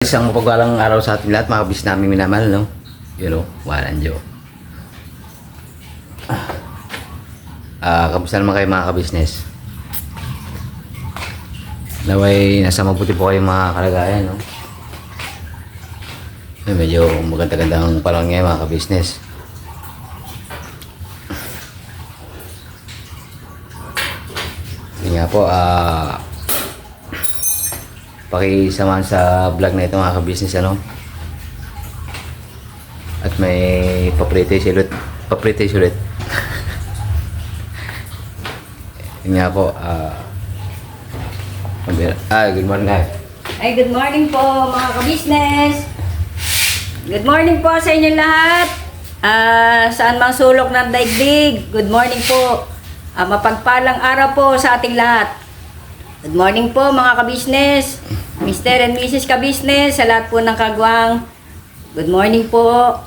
Isang mapagwalang araw sa ating lahat, mga kabis namin minamahal, no? You know, walang Diyo. Kamusta naman kayo mga kabisnes? Naway, nasa mabuti po kayong mga kalagayan, no? Medyo maganda-gandang panahon ngayon mga kabisnes. Yun nga po, pakisamahan sa vlog na ito mga kabisnes, ano? At may papritis ulit. Yun nga po, good morning guys. Ay, good morning po mga kabisnes. Good morning po sa inyo lahat. Saan mang sulok ng daigdig, good morning po. Mapagpalang araw po sa ating lahat. Good morning po mga kabisnes, Mr. and Mrs. Kabisnes, sa lahat po ng kagwang. Good morning po.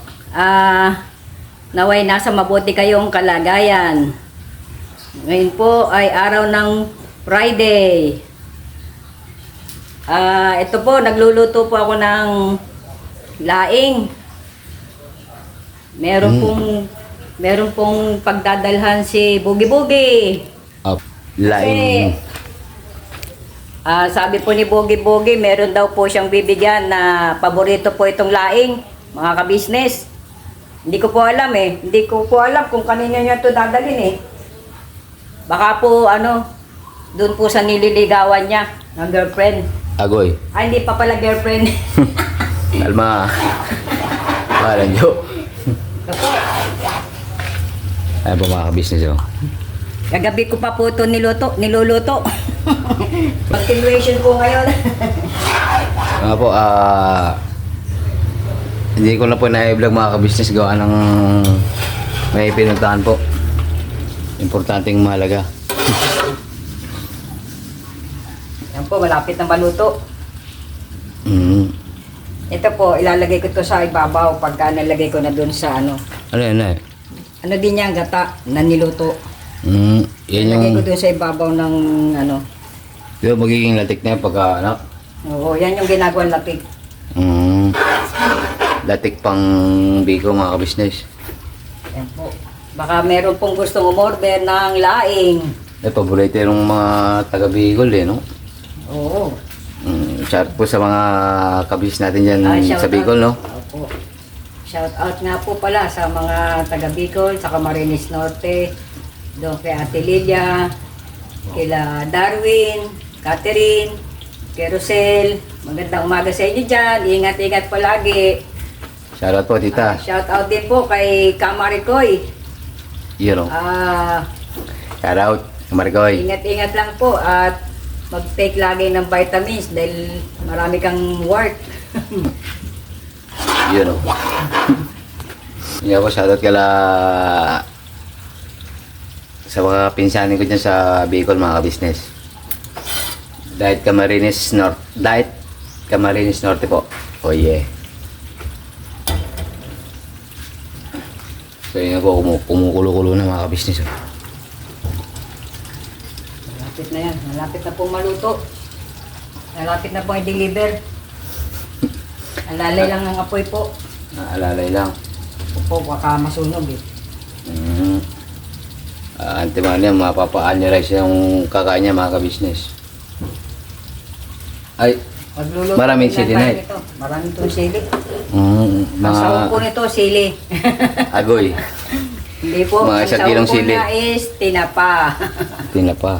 Naway nasa mabuti kayong kalagayan. Ngayon po ay araw ng Friday. Ito po, nagluluto po ako ng laing. Meron pong pagdadalhan si Bugi-Bugi. Laing. Sabi po ni Bugi-Bugi, meron daw po siyang bibigyan na paborito po itong laing, mga kabisnes. Hindi ko po alam eh. Hindi ko po alam kung kanina niya ito dadalhin eh. Baka po doon po sa nililigawan niya ng girlfriend. Agoy. Ay, hindi pa pala girlfriend. Alma. Walang Diyo. Ayan po mga kabisnes, oh. Kagabi ko pa po ito niluluto. Continuation po ngayon. Nga po, hindi ko na po na-vlog mga kabisnes gawa ng may pinuntahan po. Importanteng mahalaga. Yan po, malapit na maluto. Ito po, ilalagay ko to sa ibabaw pagka nalagay ko na dun sa Ano yan eh? Ano din yan, gata na niluto. Yan Ilalagay yung... ko dun sa ibabaw ng Di ba magiging latik na yan pagka anak? Oo, yan yung ginagawang lapik. Latik pang biko mga kabisnes. Yan po. Baka meron pong gustong umorder ng laing. Paborito yung mga taga-Bicol eh, no? Oo. Shout po sa mga kabis natin dyan sa Bicol, no? Opo. Shout out nga po pala sa mga taga Bicol, sa Camarines Norte, doon kay Ate Lilia, kila Darwin, Catherine, kay Rosel. Magandang umaga sa inyo dyan. Ingat-ingat palagi. Shout out po, tita. Shout out din po kay Kamarikoy. Yun, no? Shout out, Margoy. Ingat-ingat lang po at mag-take lagi ng vitamins dahil marami kang work. Yun, no? Yun po, shout out kala sa mga pinsanin ko dyan sa Bicol, mga kabisnes. Diet Camarines Norte po. Oh yeah. So yun po, kumukulo-kulo na mga kabisnes. Oh. Malapit na yan. Malapit na pong maluto. Malapit na pong i-deliver. Alalay lang ang apoy po. Alalay lang. Opo, baka masunog eh. Antiman niya, mapapaan niya rice yung kakain niya mga kabisnes. Ay, Magluluto maraming din sili lang na tayo nito. Maraming itong sili. mga Ang sahog po nito, sili. agoy. Hindi po. Mga Ang isang sahog kilong po sili. niya is tinapa. Tinapa.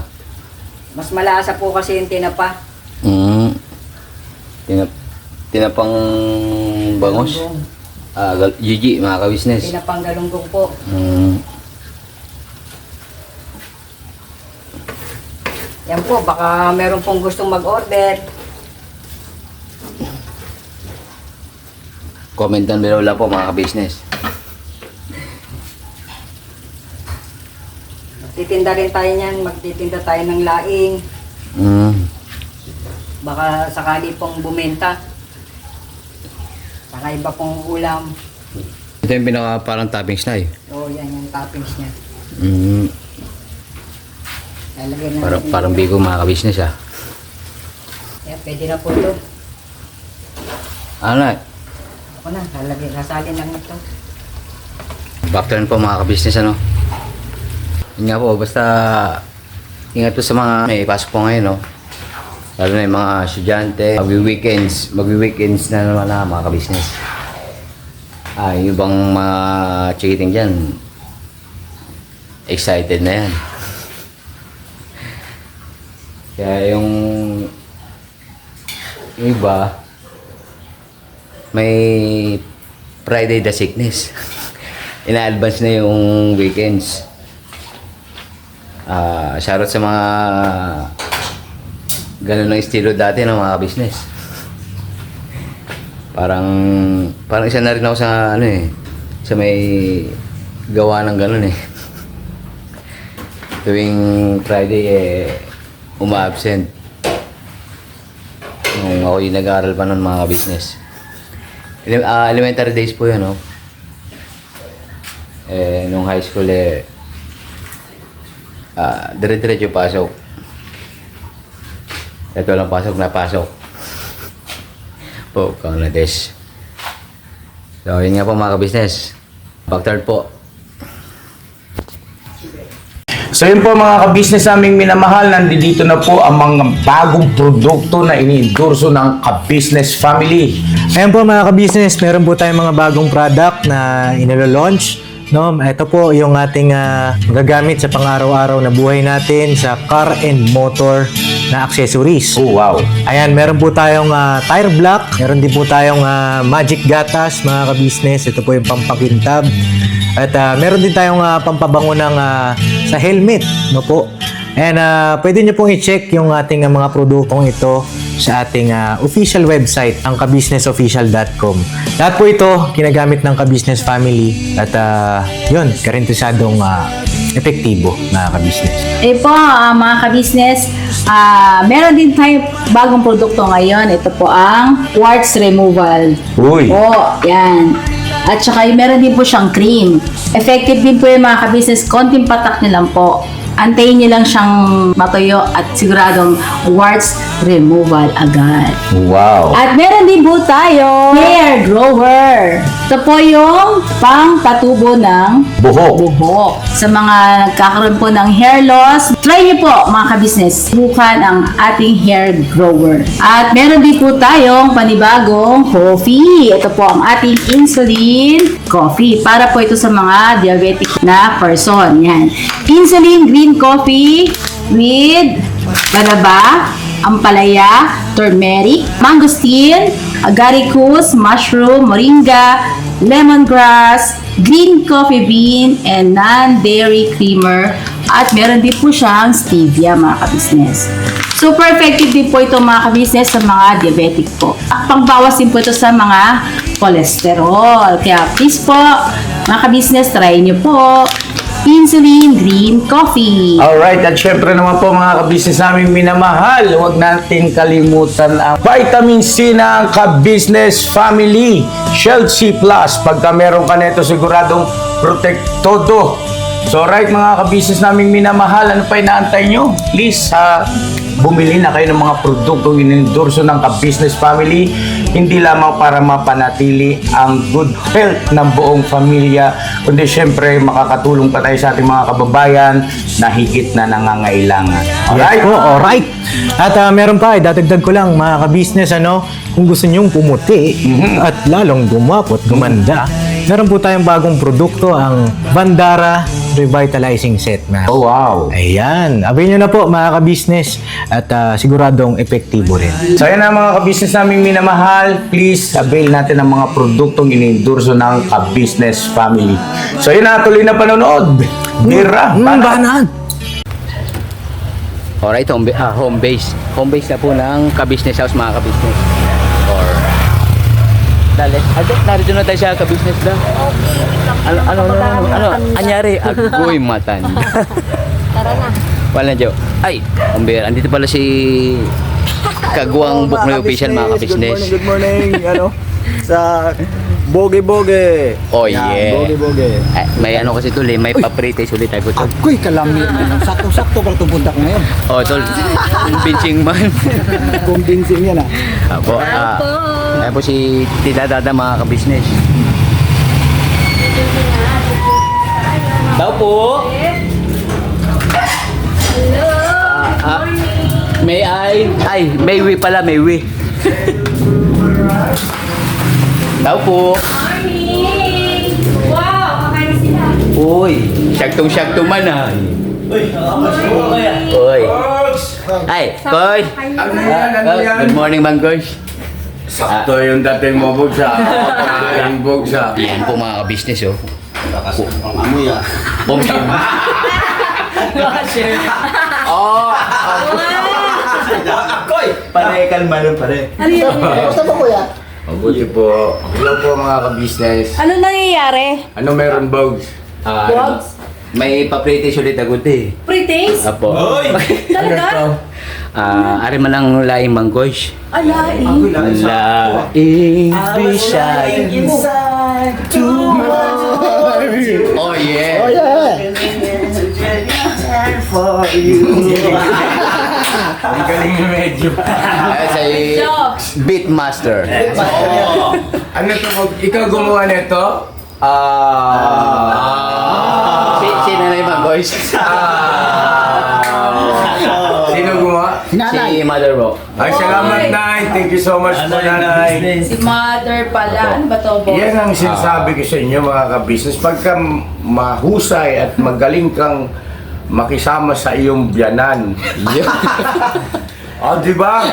Mas malasa po kasi yung tinapa. Tinapang bangos. Galunggong. Gigi mga kabisnes. Tinapang galunggong po. Yan po, baka meron pong gustong mag-order. Comment down below lang po mga kabisnes. Magtitinda rin tayo niyan. Magtitinda tayo ng laing. Baka sakali pong bumenta. Saka iba pong ulam. Ito yung pinaka parang toppings na eh. Oo, yan yung toppings niya. Lalagyan na natin Parang yung- bigo mga kabisnes ah. Yan, pwede na po ito. Ano? Ako na, sasalin lang ito. Back turn po mga ka-business, ano? Yun nga po, basta ingat po sa mga may pasok po ngayon, no? Lalo na yung mga estudyante, magwi-weekends na naman na mga ka-business. Yung ibang mga chikiting dyan, excited na yan. Kaya yung iba, may Friday the sickness. Ina-advance na yung weekends. Shoutout sa mga ganun ng estilo dati ng mga business. Parang isa na rin ako sa sa may gawa ng ganun eh. Tuwing Friday uma-absent. Nung ako yung nag-aaral pa nun mga business. Elementary days po yun, no? Nung high school dire-diretso pasok. Ito lang pasok na pasok. Po, Canades. So, yun nga po mga ka-business. Back-third po. So yun po mga ka-business naming minamahal, nandito na po ang mga bagong produkto na ini-endorso ng ka-business family. Ayan po mga ka-business, meron po tayong mga bagong product na inilo-launch. No, ito po yung ating magagamit sa pang-araw-araw na buhay natin sa car and motor na accessories. Oh wow! Ayan, meron po tayong tire block, meron din po tayong magic gatas mga ka-business. Ito po yung pampakintab. At meron din tayong pampabango ng sa helmet, no po. And pwede nyo pong i-check yung ating mga produktong ito sa ating official website, ang kabusinessofficial.com. Lahat po ito ginagamit ng Ka-Business Family at yun, karentusadong epektibo na ka-business. Po, mga ka-business, meron din tayo bagong produkto ngayon. Ito po ang warts removal. Uy! Po, yan. At saka meron din po siyang cream. Effective din po yung mga ka-business. Konting patak nyo lang po. Antayin nyo lang siyang matuyo at siguradong warts removal agad. Wow! At meron din po tayo hair grower. Ito po yung pang-patubo ng buhok. Sa mga nagkakaroon po ng hair loss, try nyo po mga ka-business. Bukan ang ating hair grower. At meron din po tayong panibagong coffee. Ito po ang ating insulin coffee. Para po ito sa mga diabetic na person. Yan. Insulin green coffee with banaba, ampalaya, turmeric, mangosteen, agaricus, mushroom, moringa, lemongrass, green coffee bean, and non-dairy creamer. At meron din po siyang stevia mga ka-business. Super effective din po ito mga ka-business sa mga diabetic po. Pangbawas din po ito sa mga cholesterol. Kaya please po mga ka-business, try nyo po insulin green coffee. Alright, at syempre naman po mga ka-business namin minamahal, huwag natin kalimutan ang vitamin C ng ka-business family. Shield C Plus, pagka meron ka nito siguradong protektodo. So right mga ka-business namin minamahal, ano pa inaantay nyo? Please, bumili na kayo ng mga produktong inendorso ng ka-business family, hindi lamang para mapanatili ang good health ng buong pamilya, kundi syempre makakatulong pa tayo sa ating mga kababayan na higit na nangangailangan. Alright? Yes po, alright. At meron pa, dadagdag ko lang mga ka-business, kung gusto nyong pumuti at lalong gumapot, gumanda, meron po tayong bagong produkto, ang Bandara Revitalizing Set na. Oh wow! Ayan, abay nyo na po mga ka-business at siguradong epektibo rin. So yan na mga ka-business naming minamahal, please avail natin ang mga produktong inendorso ng ka-business family. So yun na, tuloy na panonood. Bira! Banaan! Alright, home base. Home base na po ng ka-business house mga ka-business. Or narito na tayo sa ka-business lang. Ano, anyari? Agoy matan. Tara na. Wala Jo. Ay, Umber, andito pala si Kagwang Buknoy Official mga ka-business. Good morning. Sa Boge-boge. Oh yeah. Boge-boge. May ano kasi tol, may papritis ulit ako tol. Ako'y kalami. Sakto-sakto para tumunta ko ngayon. Oh tol, binching man. Convincing yan ah. Apo, ayan po si Tita Dada mga ka-business. Daw po. May may wi pala, may wi. Daw po. Morning! Wow, kakain sila. Uy, syaktong-syaktong man ah. Uy. Ay, Koy. Ano yan? Good morning, Mang Koy. Sakto yung dating mo, Bugsa. Kain, Bugsa. Yan po mga ka-business oh. Amoy ah. Oh, Koy. Pare, kalma lang pare. Ano yan? Basta po kuya? Mabuti po. Hello po mga ka-business. Ano nangyayari? Ano meron, Bugs? Dogs? May papritis ulit ako eh. Pre-taste? Apo. Talaga? Ari man ang laing mangkoys. Alaing. Laing bisay. Oh yeah. Oh yeah. Ang galing ni medyo. Ay, say Beatmaster. Ano to, Bug? Ikaw gumawa nito? Sino na yung mangkoys? Sino gumawa? Si Mother Bo. Ay, salamat, Nay. Thank you so much po, Nanay. Si mother pala. Ano ba to, boss? Yan ang sinasabi ko sa inyo, mga ka-business. Pagka mahusay at magaling kang makisama sa iyong biyanan. di ba?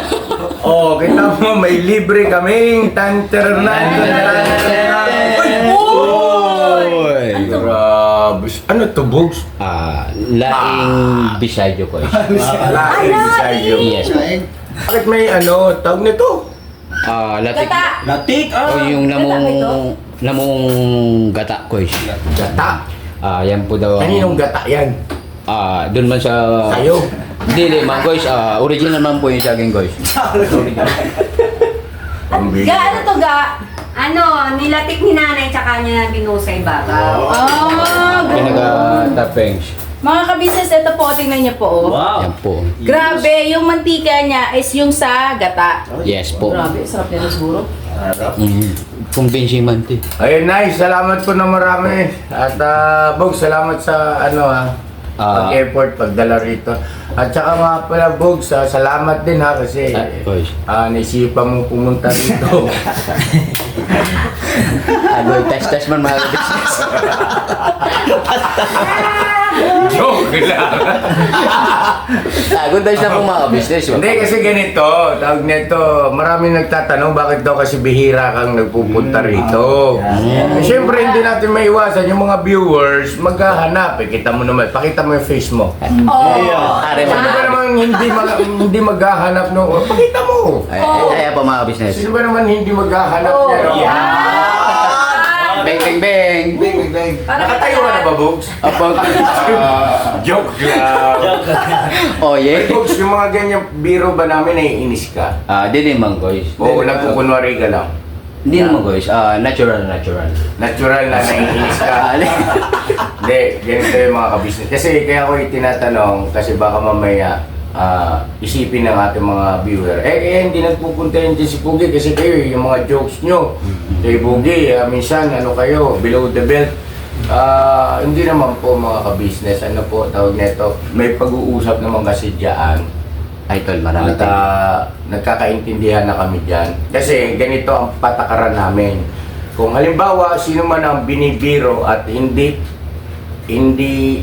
Kita mo, may libre kaming tanternan. Uy! Grabe. Ano to, Bugs? Laing Bisayjo ko. Laing sa'yo. Yes. Bakit may tawag nito? Latik. Latik O yung namong gata ko. Gata. Yan po daw. Kaninong gata yan? Doon man sa... Sa'yo. Dili man guys, original man po yung saging guys. Ga, ano to ga? Ano, nilatik ni nanay tsaka niya binusay babaw. Pinaka-toppings. Mga ka-business, ito po, tingnan niyo po. Oh. Yan po. Grabe, yung mantika niya is yung sa gata. Yes po. Grabe, sarap nito siguro. Kumbinsi man ti. Ayun, nice. Salamat po na marami. At, Bugs, salamat sa, pag-effort, pagdala rito. At saka mga pala, Bugs, salamat din ha, kasi, Guys. naisipan mo pumunta rito. Test man mga business. Joke lang. Good days na po mga business. Hindi, kasi ganito, tawag nito, maraming nagtatanong bakit daw kasi bihira kang nagpupunta rito. Siyempre, hindi natin maiwasan yung mga viewers maghahanap. Kita mo naman, pakita mo yung face mo. Are Sino ba naman hindi maghahanap no? Pakita mo. Ay po mga business. Sino ba naman hindi maghahanap niya? No? Bang bang bang. Nakatayo ka na ba, Bugs? Joke lang. Oh yeah. Bugs, yung mga ganyang biro ba namin naiinis ka? Di naman guys. Oo, nagkukunwari ka lang. Hindi naman guys. Natural. Natural na naiinis ka. Hindi, ganito yung mga kabisnes. Kasi kaya ko itinatanong, kasi baka mamaya isipin ng ating mga viewer. Hindi nagpupunta yun din si Pugi kasi kayo, yung mga jokes nyo. Kay Pugi, minsan, kayo, below the belt. Hindi naman po mga kabisnes, po, tawag nito, may pag-uusap naman kasi dyan. Ay tol, marami At nagkakaintindihan na kami dyan. Kasi ganito ang patakaran namin. Kung halimbawa, sino man ang binibiro at hindi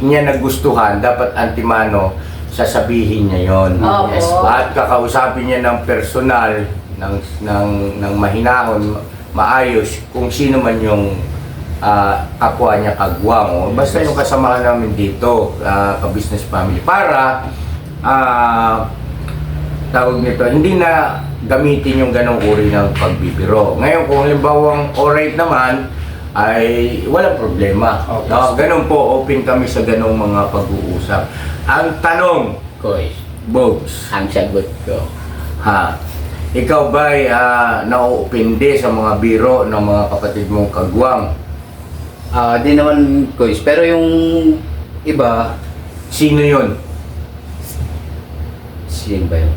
niya nagustuhan, dapat antimano, sasabihin niya yon. Yes. At kakausapin niya ng personal, ng mahinahon, maayos, kung sino man yung kapwa niya kagwang. Basta yung kasamahan namin dito, ka-business family. Para, tawag nito, hindi na gamitin yung ganong uri ng pagbibiro. Ngayon, kung halimbawang alright naman, ay walang problema. Ganun po, open kami sa ganong mga pag-uusap. Ang tanong, guys. Bugs, Ang sagot ko. ha, ikaw ba'y nauupindi sa mga biro ng mga kapatid mong kagwang? Di naman, guys. Pero yung iba, Sino yun? sino ba yun?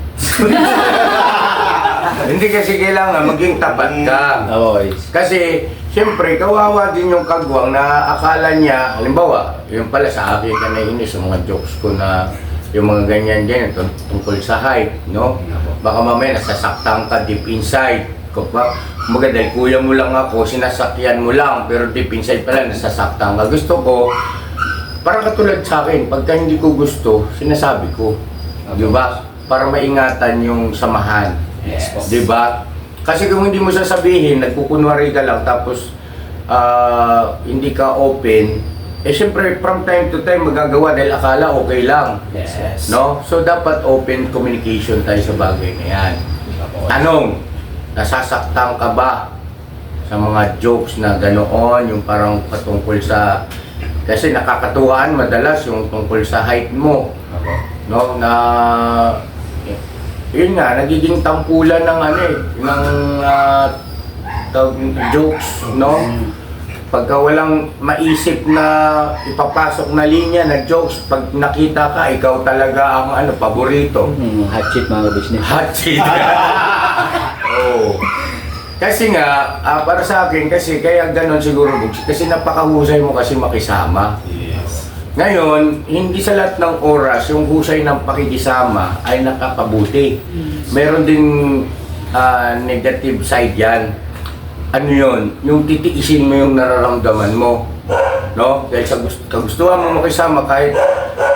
Hindi kasi kailangan maging tapat ka. Oo, guys. Kasi, siyempre, kawawa din yung kagwang na akala niya, halimbawa, yung pala sa akin ka nainis, yung mga jokes ko na yung mga ganyan-ganyan tungkol sa height, no? Baka mamaya nasasaktan ka deep inside. Kumbaga dahil kuya mo lang ako, sinasakyan mo lang, pero deep inside pala nasasaktan ka. Gusto ko, parang katulad sa akin, pagka hindi ko gusto, sinasabi ko. Di ba? Para maingatan yung samahan. Yes po. Di ba? Kasi kung hindi mo sasabihin, nagkukunwari ka lang, tapos hindi ka open, syempre from time to time magagawa dahil akala okay lang. Yes. No? So dapat open communication tayo sa bagay na yan. Tanong, nasasaktan ka ba sa mga jokes na ganoon, yung parang patungkol sa, kasi nakakatuwaan madalas yung tungkol sa height mo, no, na yun nga, nagiging tampulan ng jokes, no? Pagka walang maisip na ipapasok na linya na jokes, pag nakita ka, ikaw talaga ang paborito. Hot shit mga business. Hot seat. Oo. Kasi nga, para sa akin, kasi kaya ganon siguro, kasi napakahusay mo kasi makisama. Ngayon, hindi sa lahat ng oras, yung husay ng pakikisama ay nakakabuti. Meron ding negative side yan. Ano yun? Yung titiisin mo yung nararamdaman mo. No? Dahil sa kagustuhan mo makisama, kahit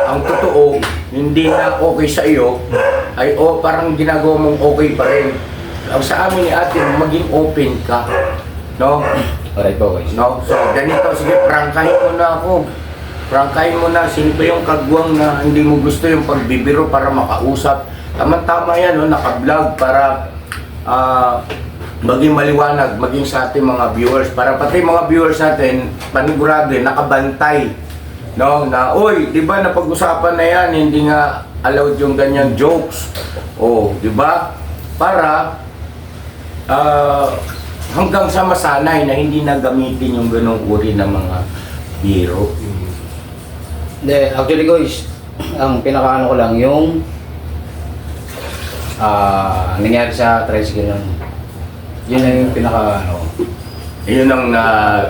ang totoo, hindi na okay sa iyo, ay parang ginagawa mong okay pa rin. Ang sa amin ni ate, maging open ka. No? Alright po, guys. No? So, ganito, sige, prangkahin mo na ako. Prangkahin mo na, sino ba yung kagwang na hindi mo gusto yung pagbibiro para makausap. Tama-tama yan, no? Naka-vlog para maging maliwanag, maging sa ating mga viewers. Para pati mga viewers natin, panigurado, nakabantay. No? Na, oy, di ba napag-usapan na yan, hindi nga allowed yung ganyan jokes. Oh, di ba? Para hanggang sa masanay na hindi na gamitin yung ganong uri ng mga biro. Hindi, actually guys, ang pinakaano ko lang yung nangyari sa tricycle lang. Yun na yung pinakaano. Yun ang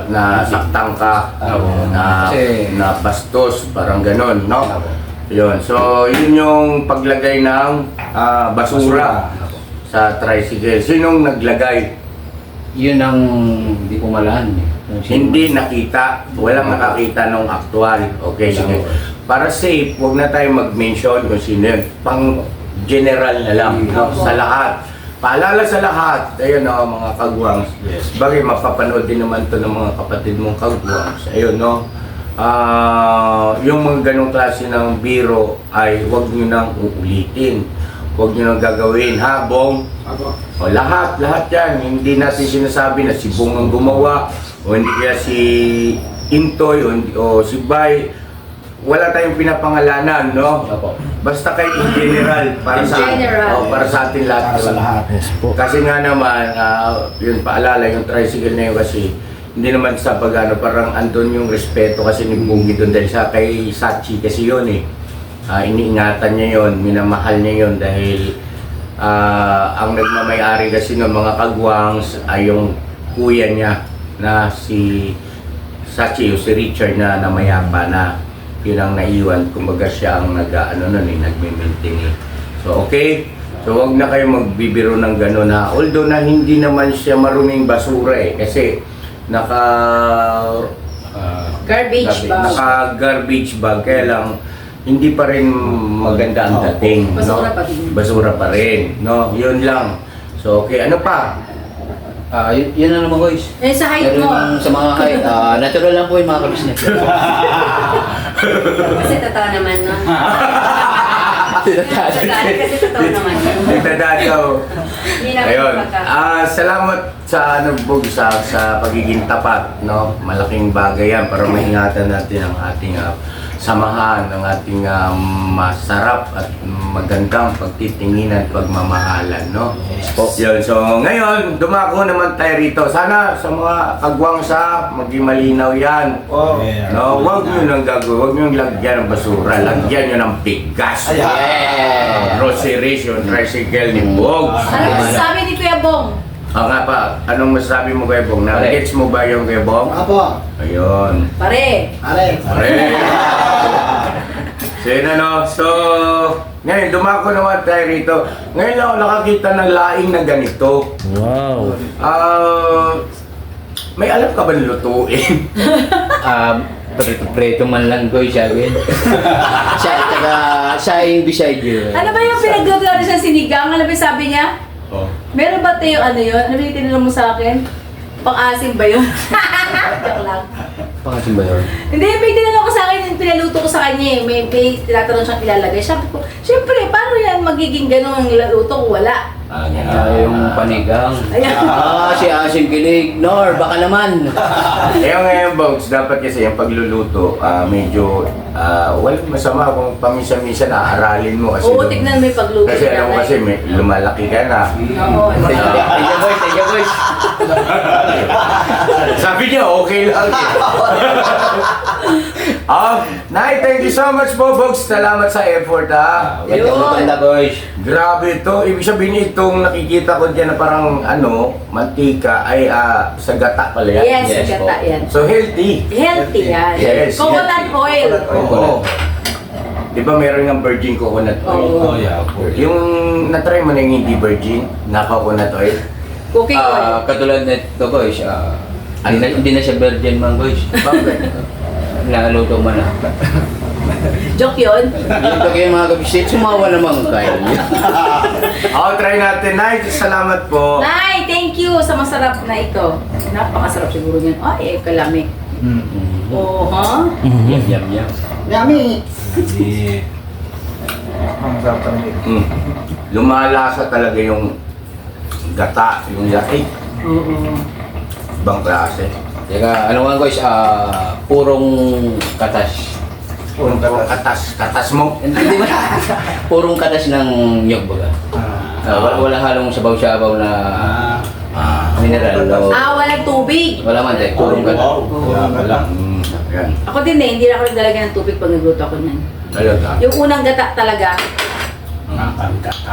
nasaktan ka, Kasi- na bastos, parang ganon, no? Opo. Yun. So, yun yung paglagay ng basura sa tricycle. Sinong naglagay? Yun ang hindi ko malahan. Hindi nakita. Walang nakakita nung actual. Okay, sige. Para safe, huwag na tayo mag-mention kung sino yun. Pang general na lang, no? Sa lahat. Paalala sa lahat. Ayun, no, mga kagwangs. Bagay, mapapanood din naman to ng mga kapatid mong kagwangs. Ayun, no? Yung mga ganong klase ng biro ay huwag nyo nang uulitin. Huwag nyo nang gagawin, ha, Bong? O, lahat yan. Hindi natin sinasabi na si Bong ang gumawa, o hindi kaya si Intoy, o si Bay. Wala tayong pinapangalanan, no? Opo. Basta kahit in general, para In sa general. para sa atin lahat. Para sa yun. lahat. Yes po. Kasi nga naman, yun paalala, yung tricycle na yun kasi, hindi naman sa pag-ano, parang andun yung respeto kasi ni Bugi doon dahil sa kay Sachi kasi yun eh. Iniingatan niya yun, minamahal niya yun dahil ang nagmamayari kasi ng mga kagwangs ay yung kuya niya na si Sachi o si Richard na namayapa na yun ang naiwan, kumbaga siya ang nagme-maintain eh. So okay, so huwag na kayo magbibiro ng gano'n na although na hindi naman siya maruming basura eh kasi Garbage bag. naka-garbage bag kaya lang hindi pa rin maganda ang dating, Basura no? pa din. Basura pa rin, no? Yun lang. So, okay, ano pa? Yun na naman guys. Sa height Pero mo. yung sa mga height, natural lang po yung mga kabisnes. Kasi totoo naman, no? Kasi totoo naman. Nagdadagaw. Hindi naman Ayun. magka- Salamat sa Bog sa pagiging tapat, no? Malaking bagay yan para maingatan natin ang ating samahan ng ating masarap at magandang pagtitinginan at pagmamahalan, no? Yun, so ngayon, dumako naman tayo rito. Sana sa mga kagwang sa maging malinaw yan. No, huwag nyo nang gagawin, huwag nyo lagyan ng basura, lagyan nyo ng bigas. Groceries, yung tricycle ni Bog. Ano sabi ni Kuya Bong? Nga pa, anong masasabi mo kay Bong? Na-gets mo ba yung kay Bong? Apo. Ayun. Pare. Are. Pare. So yun ano, so ngayon dumako naman tayo rito. Ngayon lang ako nakakita ng laing na ganito. Wow. May alam ka ba lutuin? Preto man lang ko siya. Siya, taga, siya yung beside you. Ano ba yung pinagdodoro sa sinigang? Ano ba yung sabi niya? Oh. Meron ba tayo ano yun? Ano ba yung tinanong mo sa akin? Pang-asim ba yun? Joke lang. Pangasin ba yun? Hindi, may tinanong ko sa akin, yung pinaluto ko sa kanya eh. May tinatanong siyang ilalagay. Sabi ko, syempre, paano yan magiging gano'n ang luto ko? Wala. Yung panigang. Ayan. Si Asim Kilig. Nor, baka naman. Ngayon, Bogs, dapat kasi yung pagluluto, medyo walang masama kung paminsan-minsan aaralin mo kasi. Oo, tignan mo yung pagluto. Kasi alam mo kasi may, lumalaki ka na. Oo. Thank you boys. Sabi niya, okay lang. Nay, thank you so much po, Bogs. Salamat sa effort, ha. Maganda boys. Grabe ito. Ibig sabihin itong nakikita ko dyan na parang mantika ay sa gata pala yan. Yes, Yes, gata po. yan. So healthy. Healthy yan. Yes, Coconut oil. Oo. Di ba meron ng virgin coconut oil? Oo. Yung natry mo na yung hindi virgin na coconut oil? Cooking oil. Katulad nito boys, hindi na siya virgin man boys. Bakit? Naluto mo na. Joke yun. Dito kayo mga kabisit, sumawa naman kayo. Try natin. Nay, salamat po. Nay, thank you sa masarap na ito. Napakasarap siguro niyan. Ay, kalami. Oo, ha? Yum, yum, yum. Yummy. Lumalasa talaga yung gata, yung yatik. Oo. Ibang klase. Teka, ano nga guys, purong katas. Purong katas mo. Hindi ba? Purong katas ng nyog baga. Wala halong sabaw-sabaw na mineral. No? Walang tubig. Wala man tayo, purong katas. Yan. Ako din eh, hindi na ako nagdalagyan ng tubig pag nagluto ako niyan. Talaga. Yung unang gata talaga.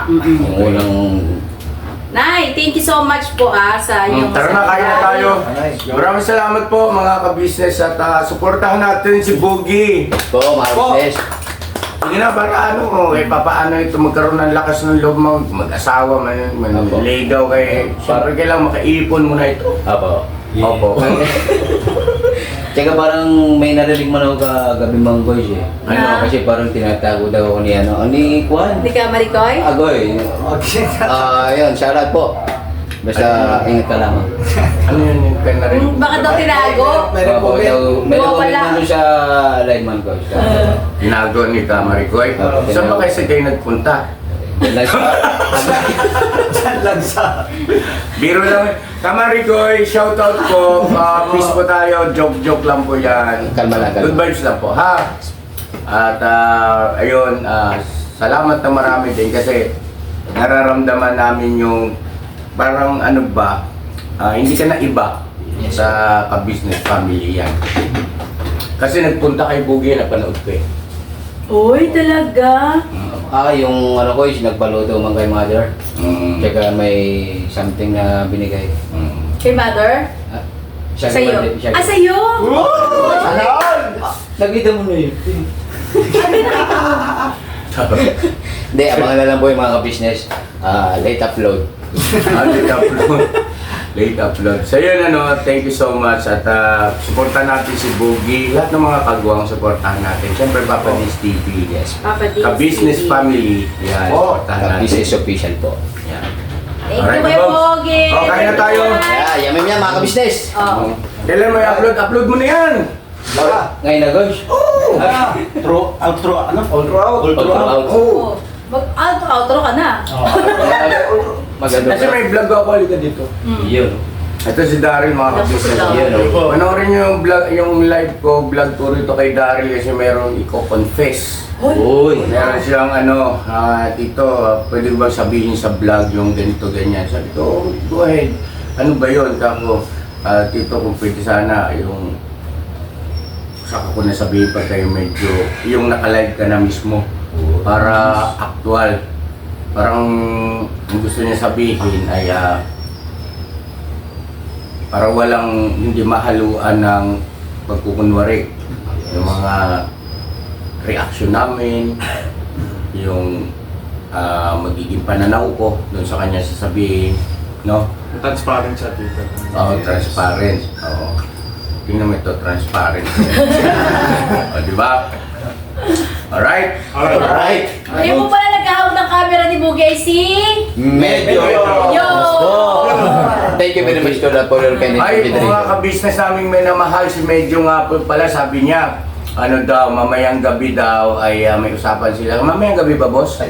Yung unang... Nay, thank you so much po sa inyong Tara na, kain na tayo. Maraming salamat po mga ka-business at suportahan natin si Boogie. Po, mga business. Hindi na, para papaano ito magkaroon ng lakas ng loob mo, mag-asawa, manligaw kay, siyempre kailangan makaipon mo na ito. Apo. Opo. Tsaka parang may narinig man ako kagabi mga boys eh. Na? Kasi parang tinatago daw ako ni Kwan. Hindi ka Maricoy? Agoy. Ayun, shoutout po. Basta ingat ka lamang. Ano yun yung narinig? Bakit daw tinago? Opo, may Wala. comment man sa lineman ko. Tinago ni Kamaricoy. Saan ba kasi kayo nagpunta? Biro lang. Kamaricoy, shoutout po. Peace po tayo. Joke lang po yan. Kalma lang, kalma. Good vibes lang po, ha? At ayun, salamat na marami din kasi nararamdaman namin yung parang ano ba, hindi ka na iba sa ka-business family yan. Kasi nagpunta kay Boogie, napanood ko eh. Uy, talaga? Yung ano ko is nagpaluto man kay mother. Tsaka may something na binigay. Kay mother? Siya Sa'yo? siya- Sa'yo? Nakita mo na yun. Hindi, abangan na lang po yung mga ka-business. Late upload. Late upload. So yun thank you so much at supportan natin si Boogie. Lahat ng mga kagwang supportahan natin. Siyempre Papa D's TV. Yes. Papa D's Ka-business TV. family. Yan, supportahan natin. Business official po. Yan. Thank you, Alright, Kuya folks. Pogi. Kain na tayo. Yummy yan mga ka-business. Kailan mo i-upload? Upload mo na yan! Ngayon na guys. Outro out. Oo. Mag-outro ka na. Maganda Kasi may vlog ako ulit dito. Yun. Ito si Daryl, mga ka-business. Yan, Panoorin niyo yung vlog ko rito kay Daryl kasi meron i-confess. Uy. Meron siyang dito, pwede ba sabihin sa vlog yung ganito, ganyan. Sabi ko, go ahead. Ano ba yun? Kako, tito, kung pwede sana, yung saka ko na sabihin pa kayo medyo, yung nakalive ka na mismo para actual. Parang ang gusto niya sabihin ay para walang hindi mahaluan ng pagkukunwari. Yung mga reaction namin, yung magiging pananaw ko doon sa kanya sasabihin, no? Transparent siya dito. Oo, transparent. Oo. Tingnan mo ito, transparent. O, di ba? Alright? Alright. Hindi mo pala naghahawak ng camera ni Bugay si... Medyo. Yo! Thank you very much to the follower kay Ay, Nito kung mga ka-business namin may namahal, si Medyo nga po pala, sabi niya, ano daw, mamayang gabi daw ay may usapan sila. Mamayang gabi ba, boss?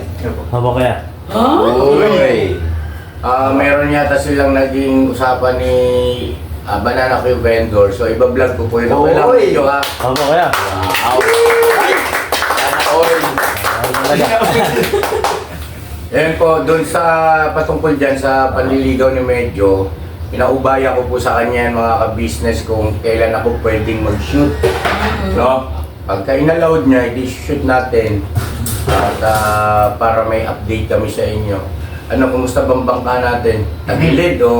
Habo kaya? Uy. Meron yata silang naging usapan ni Banana Q Vendor. So, iba-vlog ko po yun. Okay lang, Medyo ha. Habo kaya? Wow. Yan po, doon sa patungkol dyan sa panliligaw ni Medyo, pinaubaya ko po sa kanya yan, mga ka-business kung kailan ako pwedeng mag-shoot. No? Pagka inallowed niya, i-shoot natin at para may update kami sa inyo. Ano, kumusta bang bangka natin? Tagilid o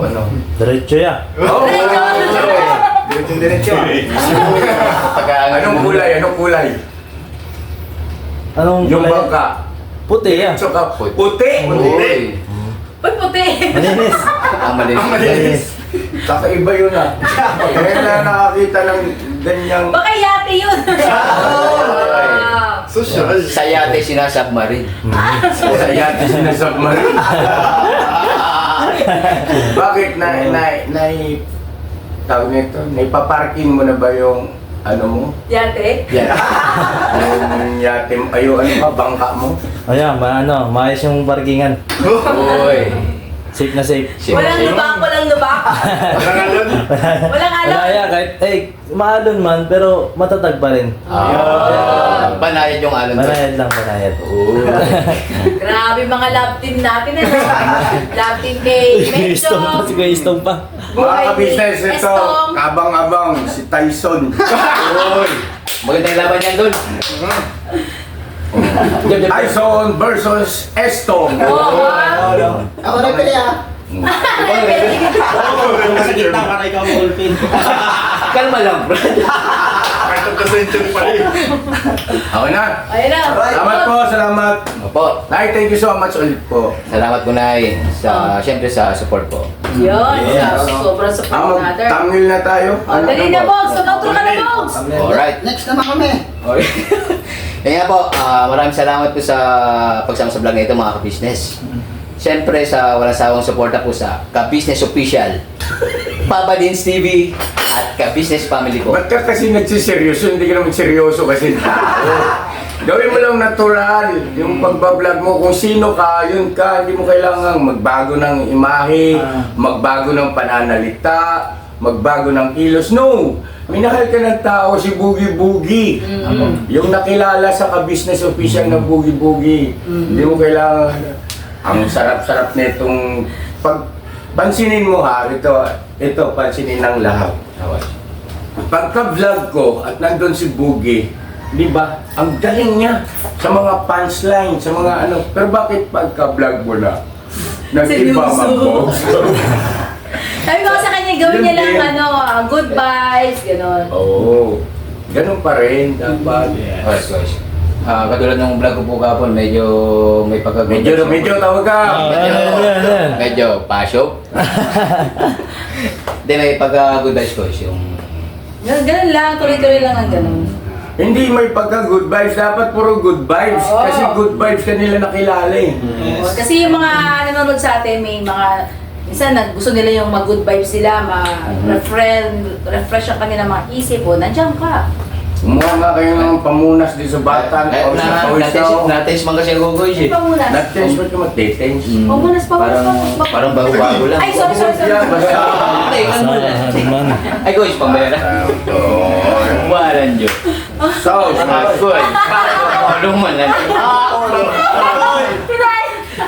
ano? Diretso ya. Oh, diretso. Anong kulay? Anong kulay? Anong Yung kulay? bangka. Puti ya. Diretso ka. Puti! Uy. Uy, puti! Malinis. Ang malinis. Malinis. Kakaiba yun Kaya na nakakita ng ganyang... Baka yate yun! Social. Sa yate sinasubmarine. Sa yate sinasubmarine. Bakit tawag nito, naipaparking mo na ba yung ano mo? Yate? Yan. Yung yate mo, ano ba, bangka mo? Ayan, maayos yung parkingan. Uy. Safe na safe. Walang lubak, walang lubak. Walang Wala alon. ya, kahit, maalon man, pero matatag pa rin. Banayad yung alon. Banayad lang, banayad. Grabe mga love team natin. Love team kay Medyo. Istong pa, si Kuya Istong pa. Mga ka-business, ito, Estong. kabang-abang, si Tyson. Uy. Magandang laban yan doon. Tyson versus Estong. Ako na pili Kasi kita ka na ikaw mulpin. Kalma lang, bro. Part of the century pa rin. Ako na. Ayun na. Salamat po, salamat. Opo. Nay, thank you so much ulit po. Salamat po, Nay. Siyempre sa support po. Yun. Sobrang support natin. Thumbnail na tayo. Dali na, Bogs. Mag-outro ka na, Bogs. Alright. Next naman kami. Okay. Kaya po, maraming salamat po sa pagsama sa vlog na ito, mga ka-business. Siyempre sa walang sawang suporta po sa Ka-Business Official, Papa Dins TV, at Ka-Business Family ko. Ba't ka kasi nagsiseryoso? Hindi ka naman seryoso kasi tao. Gawin mo lang natural. Yung pagbablog mo, kung sino ka, yun ka. Hindi mo kailangang magbago ng imahe, magbago ng pananalita, magbago ng kilos. No! Minahal ka ng tao, si Boogie Boogie. Yung nakilala sa Ka-Business Official na Boogie Boogie. Hindi mo kailangan... Ang sarap-sarap nitong pansinin mo ha, ito pansinin ng lahat. Pagka-vlog ko at nandun si Boogie, di ba? Ang galing niya sa mga punchline, sa mga ano. Pero bakit pagka-vlog mo na? Nag-iba mo. Sabi ko sa kanya, gawin niya lang good vibes, gano'n. Oo. Ganun pa rin dapat. Yes, guys. Katulad ng vlog ko po kapon, medyo may pagkagulat. Medyo tawag ka. Medyo pasyo. Hindi, may pagka-good vibes ko yung... Ganun lang, tuloy-tuloy lang ang ganun. Hindi may pagka-good vibes. Dapat puro good vibes. Oo. Kasi good vibes kanila nakilala eh. Oo, kasi yung mga nanonood sa atin, may mga minsan gusto nila yung mag-good vibes sila, refresh ang kanilang mga isip, nandiyan ka. Kumuha nga kayo ng pamunas din sa batan o sa pawisaw. Natis man kasi ang gugoy siya. Pamunas. Nag-tense mo ka mag-tense. Pamunas, Parang bago-bago lang. Ay, sorry. Ay, ay, guys, pambera. Walan nyo. Sauce. Agoy. Ano man lang.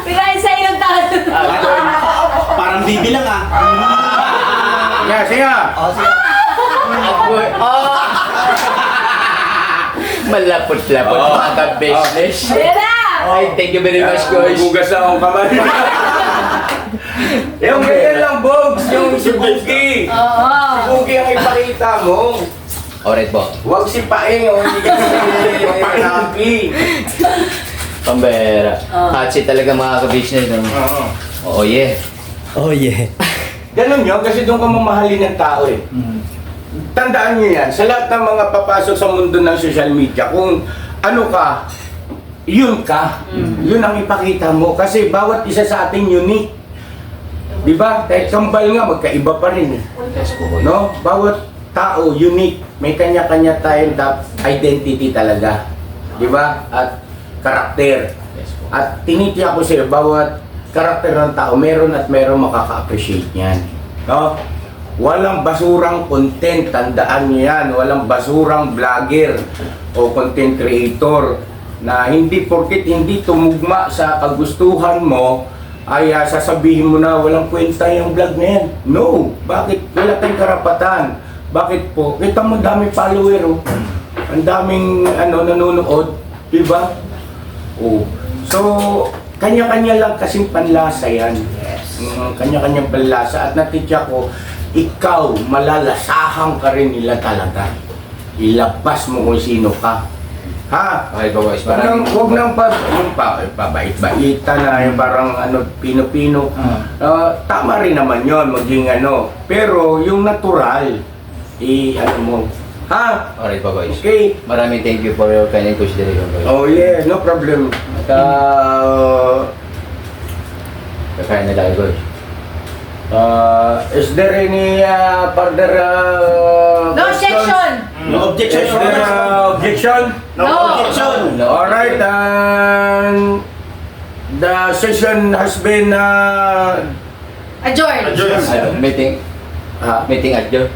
Pinain sa iyong tao. Parang bibilang ah. Yeah, siya. Agoy. Malapot-lapot mga ka-business. Ayan na! Ay, thank you very much, guys. Hugas na akong kamay. Yung ganyan lang, Bogs. Yung si Boogie. Oo. Si Boogie ang ipakita mo. Alright po. Huwag si Paeng o hindi ka panaki. Pambera. Hatsi talaga mga ka-business. No? Oo. Oo, yeah. Oh yeah. Ganun yun, kasi doon ka mamahalin ng tao eh. Tandaan nyo yan, sa lahat ng mga papasok sa mundo ng social media, kung ano ka, yun ka. Yun ang ipakita mo. Kasi bawat isa sa atin unique. Di ba? Kahit kambal nga, magkaiba pa rin eh. No? Bawat tao unique. May kanya-kanya tayong identity talaga. Di ba? At karakter. At tinitiyak ko sa'yo, bawat karakter ng tao, meron at meron makaka-appreciate niyan. No? Walang basurang content, tandaan niyo yan. Walang basurang vlogger o content creator na hindi porket hindi tumugma sa kagustuhan mo ay sasabihin mo na walang kwenta yung vlog na yan. No! Bakit? Wala tayong karapatan. Bakit po? Kita mo daming follower, oh. Ang daming nanonood, di ba? Oh. So, kanya-kanya lang kasing panlasa yan. Yes. Kanya-kanyang panlasa. At natitya ko, ikaw, malalasahan ka rin nila talaga. Ilabas mo kung sino ka. Ha? Okay po, guys. Huwag nang pabait-baita na yung parang pino-pino. Tama rin naman yon maging pero yung natural, mo. Ha? Alright po, guys. Okay. Maraming thank you for your kind consideration, guys. Oh yeah, no problem. Kakain na lang, guys. Is there any further No questions? objection! No objection. Is there objection? No objection. Alright, and the session has been Adjourn! Meeting. Meeting adjourned.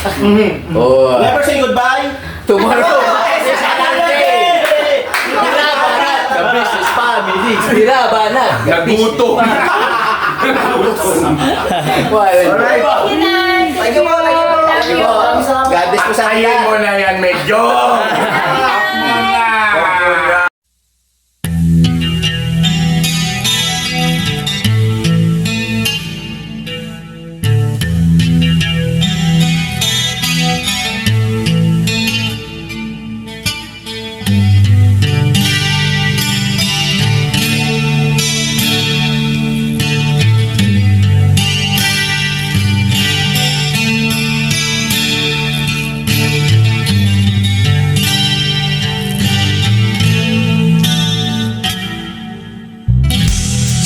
Mm-hmm. Oh. Never say goodbye. Tomorrow. The business family. Binabanat. Nagutom. Alright. Thank you po! Love you! God bless po sa Ayun akin. mo na yan, medyo.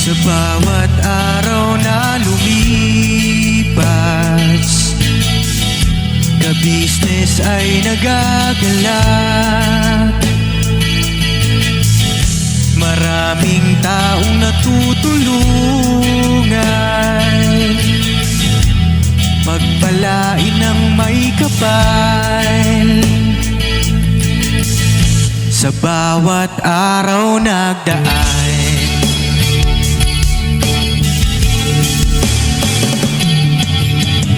Sa bawat araw na lumipas, ka-business ay nagagalak. Maraming taong natutulungan, pagpalain ng may kapal. Sa bawat araw nagdaan,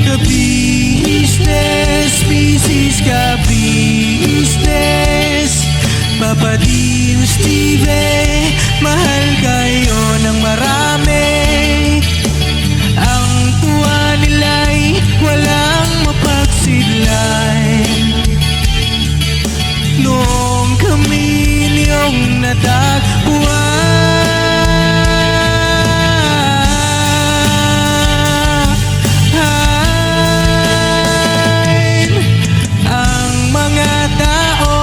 ka-business, business ka-business, Papa Dean, Steve, mahal kayo ng marami. Ang tuwa nila'y walang mapagsidlay. Noong kami niyong natagpuan, ang mga tao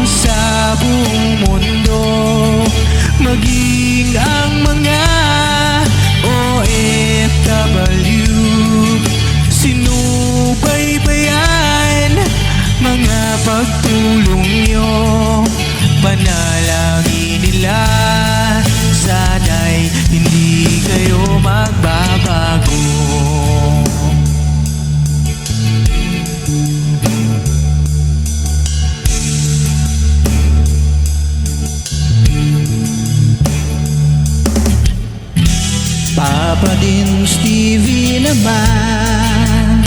sa buong mundo, maging ang mga OFW, sinubaybayan pagtulong nyo. Panalangin nila, sana'y hindi kayo magbabago. Papa Dins TV naman,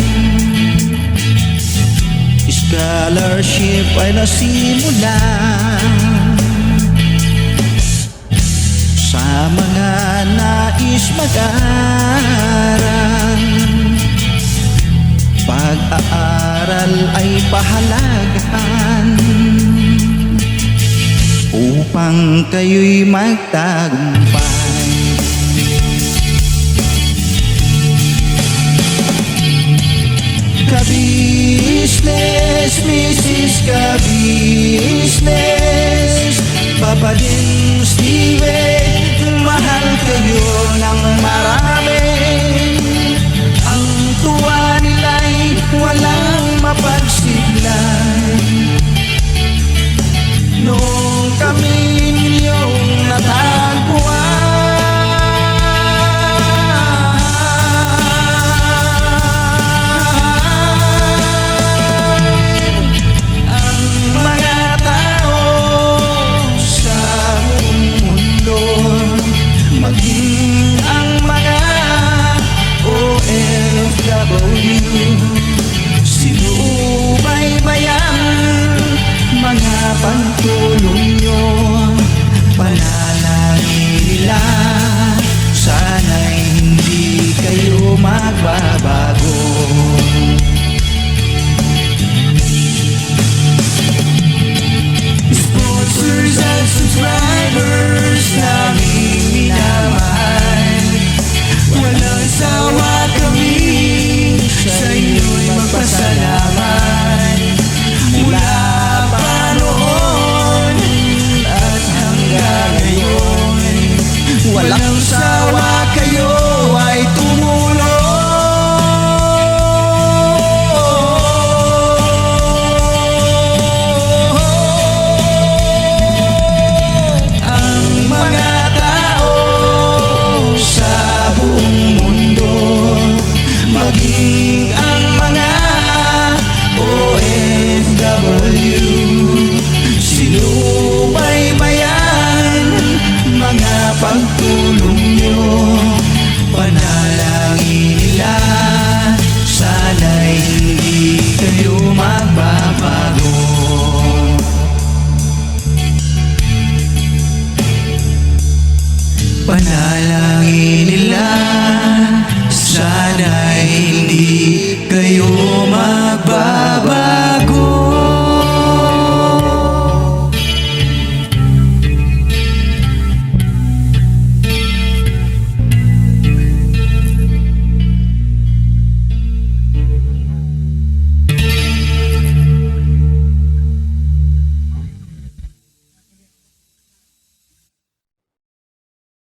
scholarship ay nasimula sa mga nais mag-aral. Pag-aaral ay pahalagahan upang kayo'y magtagumpay. Ka-business, Mrs. Ka-business, Papa Dins TV, mahal kayo ng